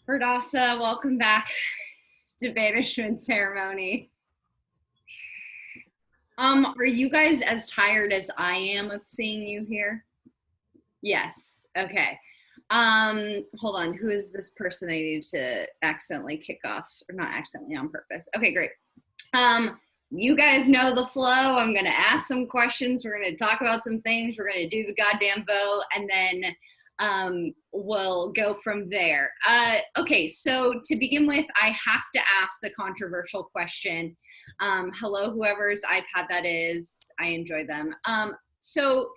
Verdassa, welcome back to Banishment Ceremony. Are you guys as tired as I am of seeing you here? Yes. Okay. Hold on. Who is this person I need to accidentally kick off, or not accidentally, on purpose? Okay, great. You guys know the flow. I'm gonna ask some questions. We're gonna talk about some things. We're gonna do the goddamn vote, and then we'll go from there. Okay, so to begin with, I have to ask the controversial question. Hello, whoever's iPad that is. I enjoy them. So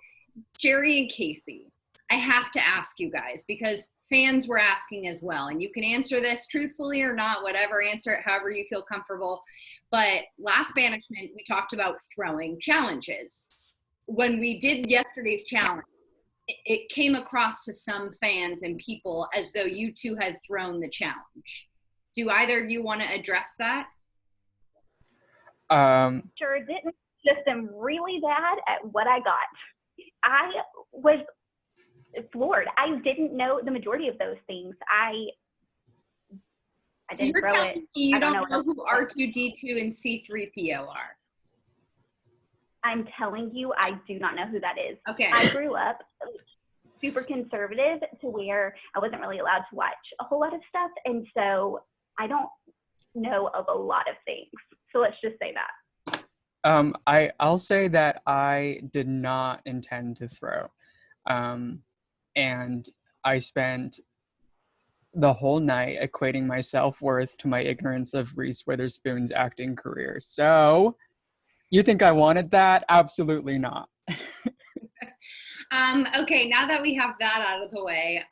Jerry and Casey, I have to ask you guys because fans were asking as well, and you can answer this truthfully or not, whatever, answer it however you feel comfortable. But last banishment, we talked about throwing challenges. When we did yesterday's challenge, it came across to some fans and people as though you two had thrown the challenge. Do either of you want to address that? Sure didn't. Just am really bad at what I got. I was floored. I didn't know the majority of those things. I so didn't you're throw telling it. me you don't know who else. R2-D2 and C-3PO are? I'm telling you, I do not know who that is. Okay. I grew up super conservative to where I wasn't really allowed to watch a whole lot of stuff. And so I don't know of a lot of things. So let's just say that. I'll say that I did not intend to throw. And I spent the whole night equating my self-worth to my ignorance of Reese Witherspoon's acting career. So, you think I wanted that? Absolutely not. Okay, now that we have that out of the way,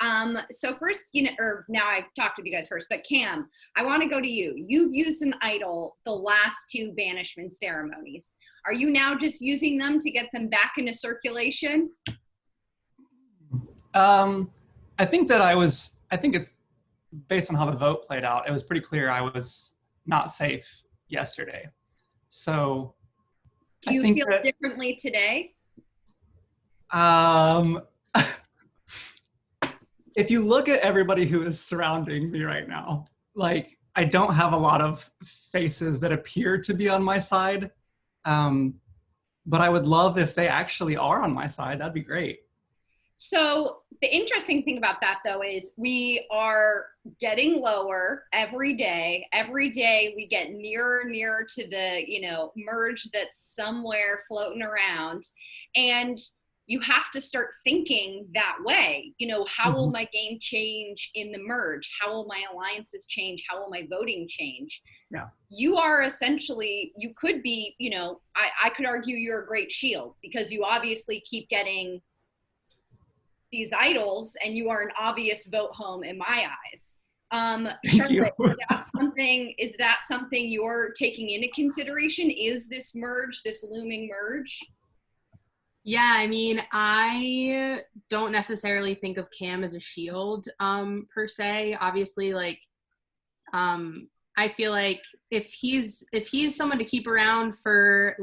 so first, now I've talked with you guys first, but Cam, I want to go to you. You've used an idol the last two banishment ceremonies. Are you now just using them to get them back into circulation? I think it's based on how the vote played out, it was pretty clear I was not safe yesterday. So do you feel differently today? If you look at everybody who is surrounding me right now, like, I don't have a lot of faces that appear to be on my side. But I would love if they actually are on my side. That'd be great. So the interesting thing about that, though, is we are getting lower every day. Every day we get nearer and nearer to the, merge that's somewhere floating around. And you have to start thinking that way. How will my game change in the merge? How will my alliances change? How will my voting change? Yeah. You are essentially, you could be, I could argue you're a great shield because you obviously keep getting these idols and you are an obvious vote home in my eyes. Charlotte, is that something you're taking into consideration? Is this merge, this looming merge? Yeah, I mean, I don't necessarily think of Cam as a shield, per se. Obviously, I feel like if he's someone to keep around for,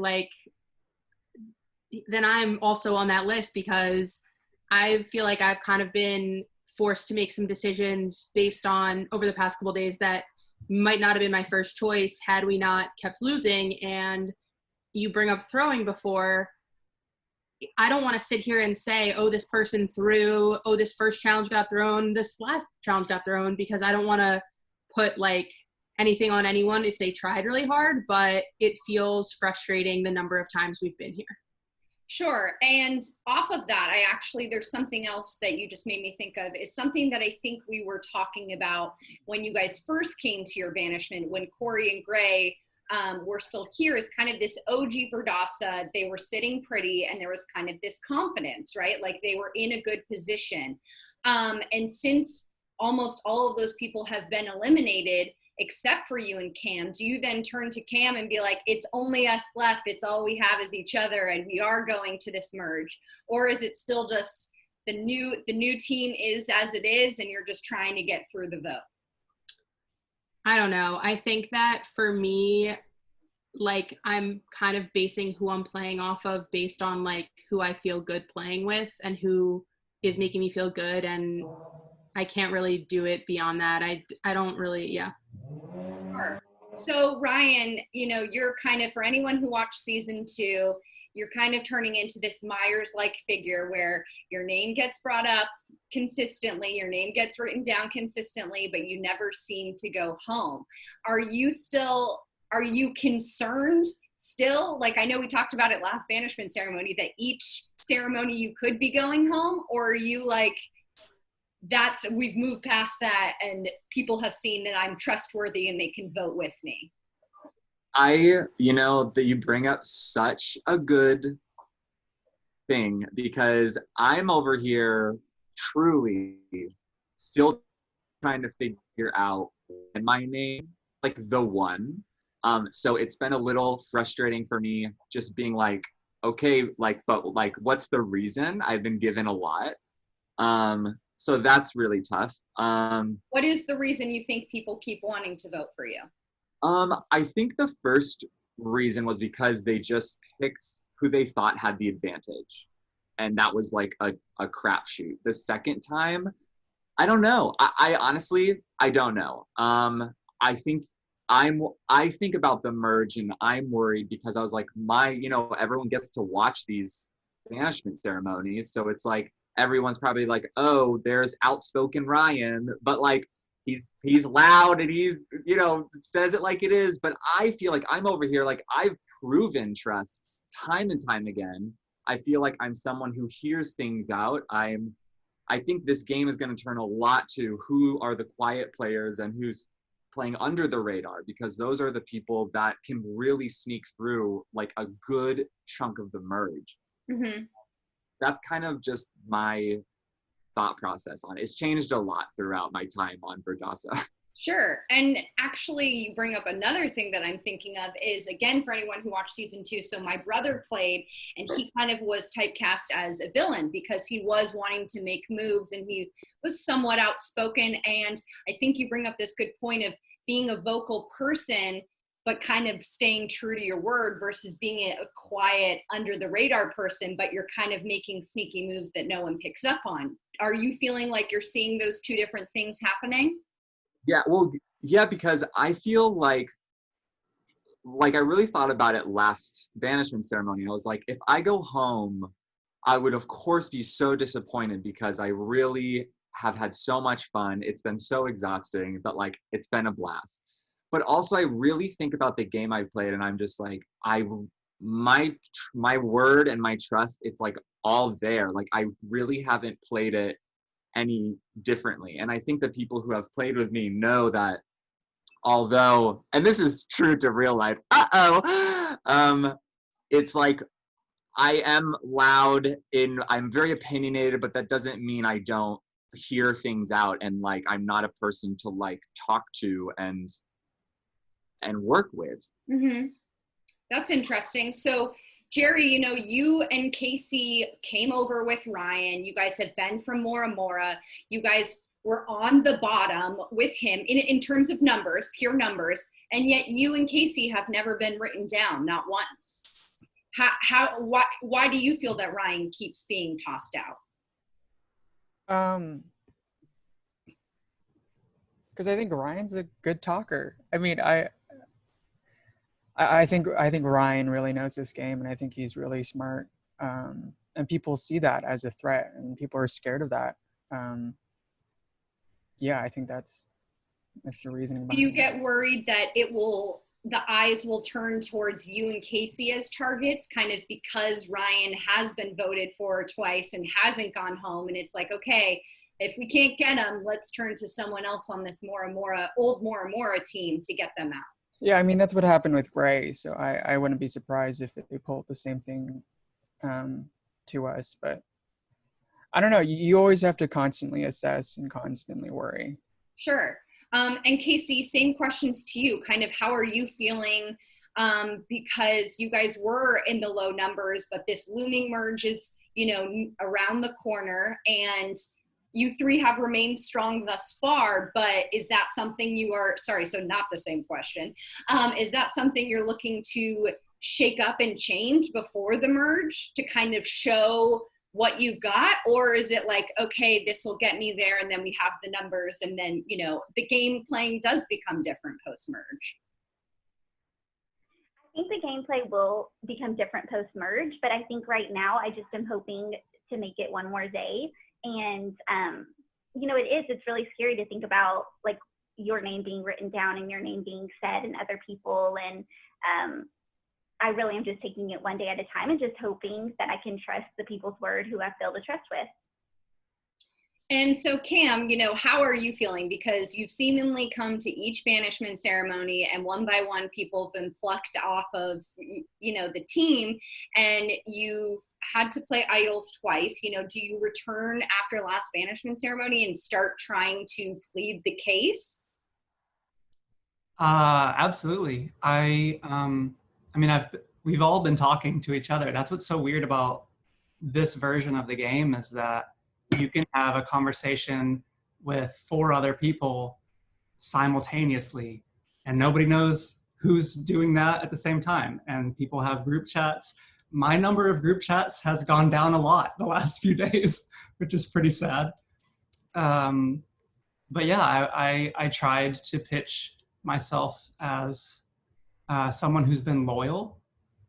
then I'm also on that list because I feel like I've kind of been forced to make some decisions based on over the past couple of days that might not have been my first choice had we not kept losing. And you bring up throwing before. I don't want to sit here and say, oh, this person threw, oh, this first challenge got thrown, this last challenge got thrown, because I don't want to put anything on anyone if they tried really hard, but it feels frustrating the number of times we've been here. Sure. And off of that, there's something else that you just made me think of, is something that I think we were talking about when you guys first came to your banishment, when Corey and Gray were still here, is kind of this OG Verdassa. They were sitting pretty and there was kind of this confidence, right? Like they were in a good position. And since almost all of those people have been eliminated, except for you and Cam, do you then turn to Cam and be like, it's only us left, it's all we have is each other, and we are going to this merge? Or is it still just the new team is as it is and you're just trying to get through the vote? I don't know. I think that for me, I'm kind of basing who I'm playing off of based on who I feel good playing with and who is making me feel good. And I can't really do it beyond that. I don't really, yeah. Sure. So Ryan, you're kind of, for anyone who watched season 2, you're kind of turning into this Myers-like figure where your name gets brought up consistently, your name gets written down consistently, but you never seem to go home. Are you concerned still? Like, I know we talked about it last Banishment Ceremony, that each ceremony you could be going home, or are you like, we've moved past that and people have seen that I'm trustworthy and they can vote with me? That you bring up such a good thing, because I'm over here truly still trying to figure out my name, like the one. So it's been a little frustrating for me just being like, okay, but what's the reason? I've been given a lot. So that's really tough. What is the reason you think people keep wanting to vote for you? I think the first reason was because they just picked who they thought had the advantage. And that was like a crapshoot. The second time, I don't know. I honestly, I don't know. I think about the merge and I'm worried because I was like, everyone gets to watch these banishment ceremonies. So it's like, everyone's probably like, oh, there's outspoken Ryan, but like, he's loud and he's, says it like it is. But I feel like I'm over here, like I've proven trust time and time again. I feel like I'm someone who hears things out. I think this game is going to turn a lot to who are the quiet players and who's playing under the radar, because those are the people that can really sneak through like a good chunk of the merge. Mm-hmm. That's kind of just my thought process on it. It's changed a lot throughout my time on Verdassa. Sure. And actually, you bring up another thing that I'm thinking of is, again, for anyone who watched season 2, so my brother played and he kind of was typecast as a villain because he was wanting to make moves and he was somewhat outspoken. And I think you bring up this good point of being a vocal person, but kind of staying true to your word versus being a quiet, under the radar person, but you're kind of making sneaky moves that no one picks up on. Are you feeling like you're seeing those two different things happening? Yeah, well, yeah, because I feel like I really thought about it last Banishment Ceremony. I was like, if I go home, I would of course be so disappointed because I really have had so much fun. It's been so exhausting, but like, it's been a blast. But also I really think about the game I played and I'm just like, my word and my trust, it's like all there. Like I really haven't played it any differently. And I think the people who have played with me know that, although, and this is true to real life, it's like I am loud I'm very opinionated, but that doesn't mean I don't hear things out, and like I'm not a person to like talk to and work with. Mm-hmm. That's interesting. So Jerry, you and Casey came over with Ryan. You guys have been from Mora Mora. You guys were on the bottom with him in terms of numbers, pure numbers, and yet you and Casey have never been written down, not once. Why do you feel that Ryan keeps being tossed out? Because I think Ryan's a good talker. I mean, I think Ryan really knows this game, and I think he's really smart. And people see that as a threat, and people are scared of that. Yeah, I think that's the reasoning. Do you get worried that the eyes will turn towards you and Casey as targets, kind of because Ryan has been voted for twice and hasn't gone home, and it's like, okay, if we can't get him, let's turn to someone else on this old Mora Mora team to get them out. Yeah, I mean, that's what happened with Ray, so I wouldn't be surprised if they pulled the same thing to us. But I don't know. You always have to constantly assess and constantly worry. Sure. And Casey, same questions to you. Kind of how are you feeling? Because you guys were in the low numbers, but this looming merge is, around the corner, and you three have remained strong thus far, but is that something so not the same question. Is that something you're looking to shake up and change before the merge to kind of show what you've got, or is it like, okay, this will get me there, and then we have the numbers, and then, you know, the game playing does become different post-merge? I think the gameplay will become different post-merge, but I think right now I just am hoping to make it one more day. And, you know, it's really scary to think about like your name being written down and your name being said and other people. And I really am just taking it one day at a time and just hoping that I can trust the people's word who I feel the trust with. And so, Cam, you know, how are you feeling? Because you've seemingly come to each banishment ceremony, and one by one, people have been plucked off of, you know, the team, and you've had to play idols twice. You know, do you return after last banishment ceremony and start trying to plead the case? Absolutely. We've all been talking to each other. That's what's so weird about this version of the game, is that you can have a conversation with 4 other people simultaneously, and nobody knows who's doing that at the same time. And people have group chats. My number of group chats has gone down a lot the last few days, which is pretty sad. But yeah, I tried to pitch myself as someone who's been loyal,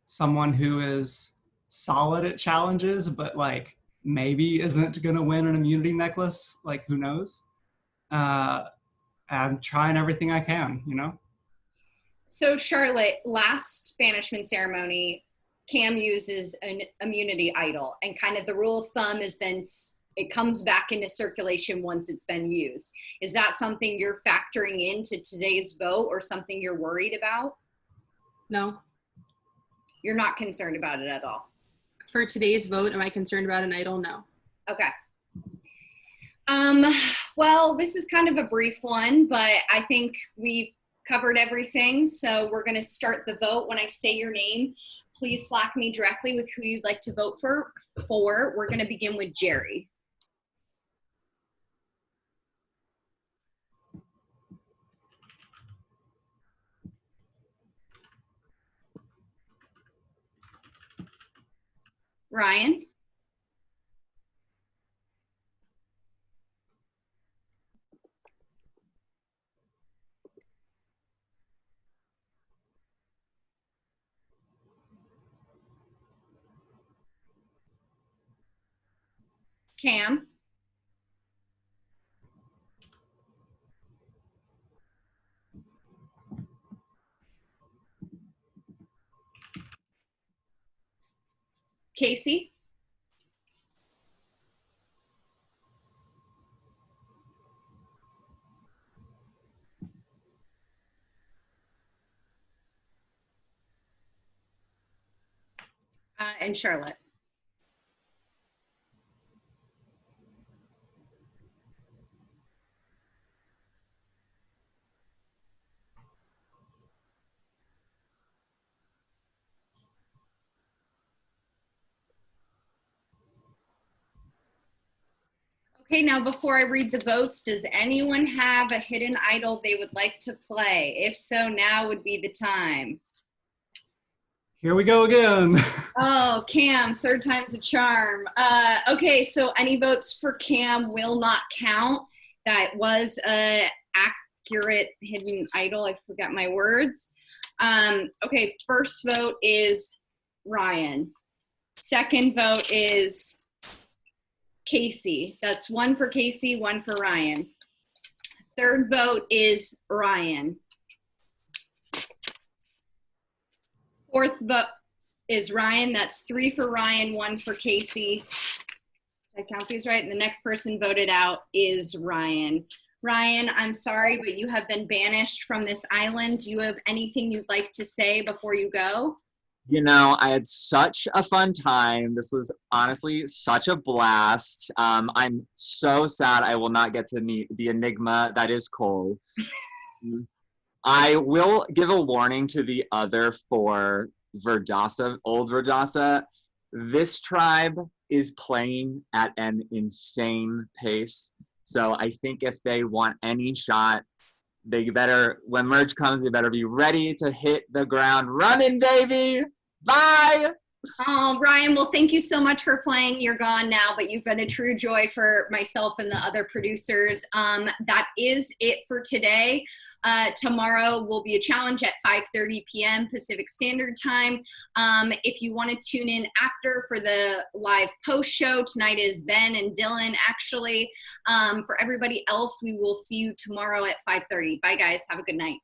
someone who is solid at challenges, but like maybe isn't gonna win an immunity necklace, like who knows? I'm trying everything I can, you know? So Charlotte, last banishment ceremony, Cam uses an immunity idol, and kind of the rule of thumb is then it comes back into circulation once it's been used. Is that something you're factoring into today's vote, or something you're worried about? No. You're not concerned about it at all? For today's vote, am I concerned about an idol? No. Okay. Well, this is kind of a brief one, but I think we've covered everything. So we're going to start the vote. When I say your name, please Slack me directly with who you'd like to vote for. We're going to begin with Jerry. Ryan. Cam. Casey. And Charlotte. Okay, now before I read the votes, does anyone have a hidden idol they would like to play? If so, now would be the time. Here we go again. Oh, Cam, third time's the charm. Okay, so any votes for Cam will not count. That was a accurate hidden idol. I forgot my words. Okay, first vote is Ryan. Second vote is Casey. That's 1 for Casey, 1 for Ryan. Third vote is Ryan. Fourth vote is Ryan. That's 3 for Ryan, 1 for Casey. Did I count these right? And the next person voted out is Ryan. Ryan, I'm sorry, but you have been banished from this island. Do you have anything you'd like to say before you go? You know, I had such a fun time. This was honestly such a blast. I'm so sad I will not get to meet the enigma that is Cole. I will give a warning to the other 4 Verdassa, old Verdassa. This tribe is playing at an insane pace. So I think if they want any shot, they better, when merge comes, they better be ready to hit the ground running, baby. Bye. Oh, Ryan, well, thank you so much for playing. You're gone now, but you've been a true joy for myself and the other producers. That is it for today. Tomorrow will be a challenge at 5:30 p.m. Pacific Standard Time. If you want to tune in after for the live post show, tonight is Ben and Dylan, actually. For everybody else, we will see you tomorrow at 5:30. Bye, guys. Have a good night.